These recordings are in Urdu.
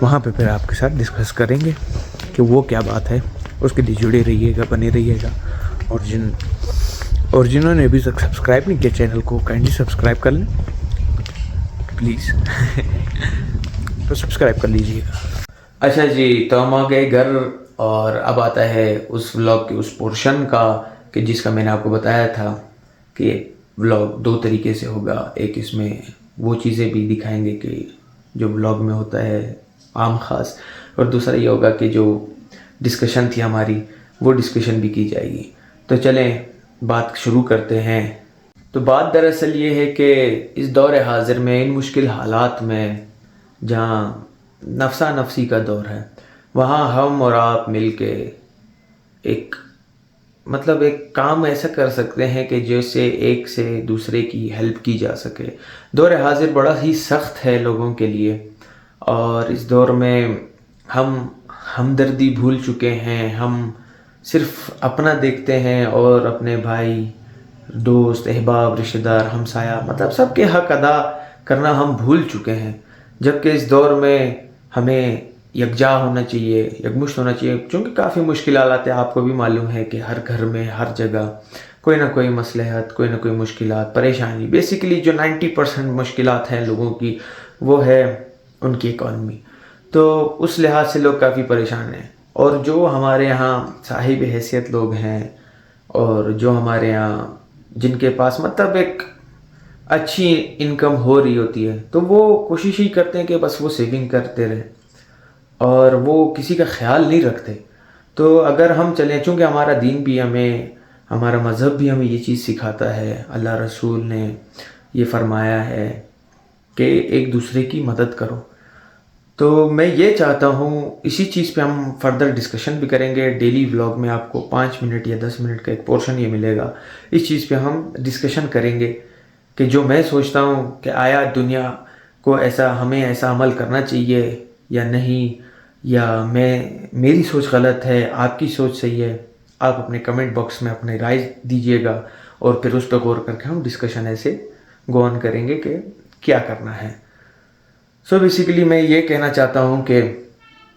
وہاں پہ پھر آپ کے ساتھ ڈسکس کریں گے کہ وہ کیا بات ہے. اس کے لیے جڑے رہیے گا, بنے رہیے گا. اور جنہوں نے ابھی تک سبسکرائب نہیں کیا چینل کو, کائنڈلی سبسکرائب کر لیں پلیز. تو سبسکرائب کر لیجیے گا. اچھا جی, تو ہم آ گئے گھر اور اب آتا ہے اس ولاگ کے اس پورشن کا کہ جس کا میں نے آپ کو بتایا تھا کہ ولاگ 2 طریقے سے ہوگا. ایک اس میں وہ چیزیں بھی دکھائیں گے کہ جو ولاگ میں ہوتا ہے عام خاص, اور دوسرا یہ ہوگا کہ جو ڈسکشن تھی ہماری وہ ڈسکشن بھی کی جائے گی. تو چلیں بات شروع کرتے ہیں. تو بات دراصل یہ ہے کہ اس دور حاضر میں, ان مشکل حالات میں جہاں نفسا نفسی کا دور ہے, وہاں ہم اور آپ مل کے ایک کام ایسا کر سکتے ہیں کہ جیسے ایک سے دوسرے کی ہیلپ کی جا سکے. دور حاضر بڑا ہی سخت ہے لوگوں کے لیے, اور اس دور میں ہم ہمدردی بھول چکے ہیں. ہم صرف اپنا دیکھتے ہیں اور اپنے بھائی, دوست, احباب, رشتہ دار, ہمسایہ سب کے حق ادا کرنا ہم بھول چکے ہیں. جبکہ اس دور میں ہمیں یکجا ہونا چاہیے, یکمشت ہونا چاہیے, چونکہ کافی مشکلات ہیں. آپ کو بھی معلوم ہے کہ ہر گھر میں ہر جگہ کوئی نہ کوئی مصلحت, کوئی نہ کوئی مشکلات, پریشانی. بیسیکلی جو 90% مشکلات ہیں لوگوں کی وہ ہے ان کی اکانومی. تو اس لحاظ سے لوگ کافی پریشان ہیں. اور جو ہمارے یہاں صاحب حیثیت لوگ ہیں اور جو ہمارے یہاں جن کے پاس ایک اچھی انکم ہو رہی ہوتی ہے, تو وہ کوشش ہی کرتے ہیں کہ بس وہ سیونگ کرتے رہے اور وہ کسی کا خیال نہیں رکھتے. تو اگر ہم چلیں, چونکہ ہمارا دین بھی ہمیں, ہمارا مذہب بھی ہمیں یہ چیز سکھاتا ہے, اللہ رسول نے یہ فرمایا ہے کہ ایک دوسرے کی مدد کرو. تو میں یہ چاہتا ہوں, اسی چیز پہ ہم فردر ڈسکشن بھی کریں گے. ڈیلی ولاگ میں آپ کو 5 منٹ یا 10 منٹ کا ایک پورشن یہ ملے گا. اس چیز پہ ہم ڈسکشن کریں گے کہ جو میں سوچتا ہوں کہ آیا دنیا کو ہمیں ایسا عمل کرنا چاہیے یا نہیں, یا میری سوچ غلط ہے, آپ کی سوچ صحیح ہے. آپ اپنے کمنٹ باکس میں اپنے رائے دیجیے گا اور پھر اس پہ غور کر کے ہم ڈسکشن ایسے گو آن کریں گے کہ کیا کرنا ہے. سو بیسیکلی میں یہ کہنا چاہتا ہوں کہ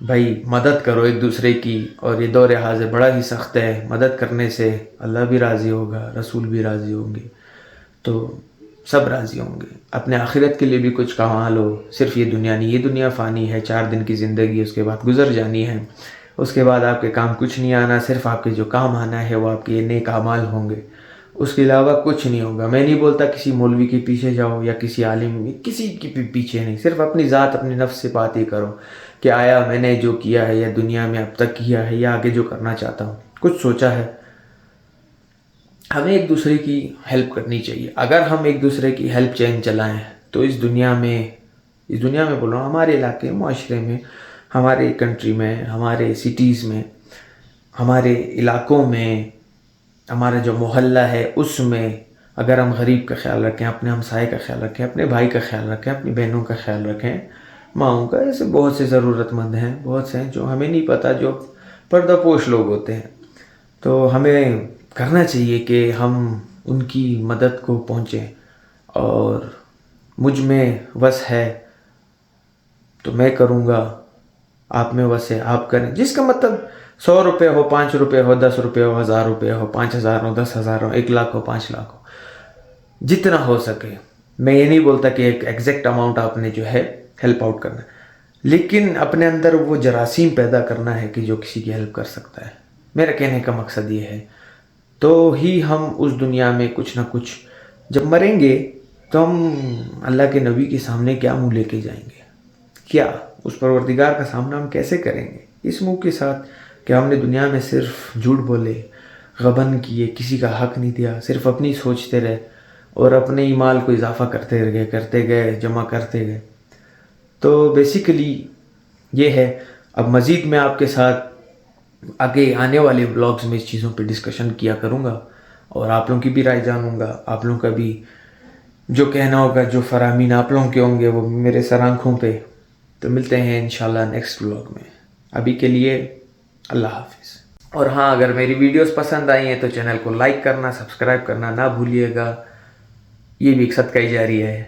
بھائی مدد کرو ایک دوسرے کی. اور یہ دور حاضر بڑا ہی سخت ہے. مدد کرنے سے اللہ بھی راضی ہوگا, رسول بھی راضی ہوں گے, تو سب راضی ہوں گے. اپنے آخرت کے لیے بھی کچھ کما لو. صرف یہ دنیا نہیں, یہ دنیا فانی ہے, 4 دن کی زندگی, اس کے بعد گزر جانی ہے. اس کے بعد آپ کے کام کچھ نہیں آنا. صرف آپ کے جو کام آنا ہے وہ آپ کے نیک اعمال ہوں گے. اس کے علاوہ کچھ نہیں ہوگا. میں نہیں بولتا کسی مولوی کے پیچھے جاؤ یا کسی عالم, کسی کے پیچھے نہیں. صرف اپنی ذات, اپنے نفس سے بات ہی کرو کہ آیا میں نے جو کیا ہے یا دنیا میں اب تک کیا ہے یا آگے جو کرنا چاہتا ہوں کچھ سوچا ہے. ہمیں ایک دوسرے کی ہیلپ کرنی چاہیے. اگر ہم ایک دوسرے کی ہیلپ چین چلائیں تو اس دنیا میں بول رہا ہوں, ہمارے علاقے, معاشرے میں, ہمارے کنٹری میں, ہمارے سٹیز میں, ہمارے علاقوں میں, ہمارا جو محلہ ہے اس میں اگر ہم غریب کا خیال رکھیں, اپنے ہمسائے کا خیال رکھیں, اپنے بھائی کا خیال رکھیں, اپنی بہنوں کا خیال رکھیں, ماؤں کا, ایسے بہت سے ضرورت مند ہیں, بہت سے ہیں جو ہمیں نہیں پتہ, جو پردہ پوش لوگ ہوتے ہیں. تو ہمیں کرنا چاہیے کہ ہم ان کی مدد کو پہنچیں. اور مجھ میں وس ہے تو میں کروں گا, آپ میں وس ہے آپ کریں. جس کا 100 روپے ہو, 5 روپے ہو, 10 روپے ہو, 1000 روپے ہو, 5000 ہو, 10,000 ہو, 1 لاکھ ہو, 5 لاکھ ہو, جتنا ہو سکے. میں یہ نہیں بولتا کہ ایک ایگزیکٹ اماؤنٹ آپ نے جو ہے ہیلپ آؤٹ کرنا ہے, لیکن اپنے اندر وہ جراثیم پیدا کرنا ہے کہ جو کسی کی ہیلپ کر سکتا ہے. میرا کہنے کا مقصد یہ ہے. تو ہی ہم اس دنیا میں کچھ نہ کچھ, جب مریں گے تو ہم اللہ کے نبی کے سامنے کیا منہ لے کے جائیں گے, کیا اس پروردگار کا سامنا ہم کیسے کریں گے اس منہ کے ساتھ کہ ہم نے دنیا میں صرف جھوٹ بولے, غبن کیے, کسی کا حق نہیں دیا, صرف اپنی سوچتے رہے اور اپنے ہی مال کو اضافہ کرتے گئے, جمع کرتے گئے. تو بیسیکلی یہ ہے. اب مزید میں آپ کے ساتھ آگے آنے والے بلاگز میں اس چیزوں پہ ڈسکشن کیا کروں گا اور آپ لوگوں کی بھی رائے جانوں گا. آپ لوگوں کا بھی جو کہنا ہوگا, جو فرامین آپ لوگوں کے ہوں گے وہ میرے سر آنکھوں پہ. تو ملتے ہیں انشاءاللہ نیکسٹ بلاگ میں. ابھی کے لیے اللہ حافظ. اور ہاں, اگر میری ویڈیوز پسند آئی ہیں تو چینل کو لائک کرنا, سبسکرائب کرنا نہ بھولیے گا. یہ بھی ایک صدقہ جاری ہے.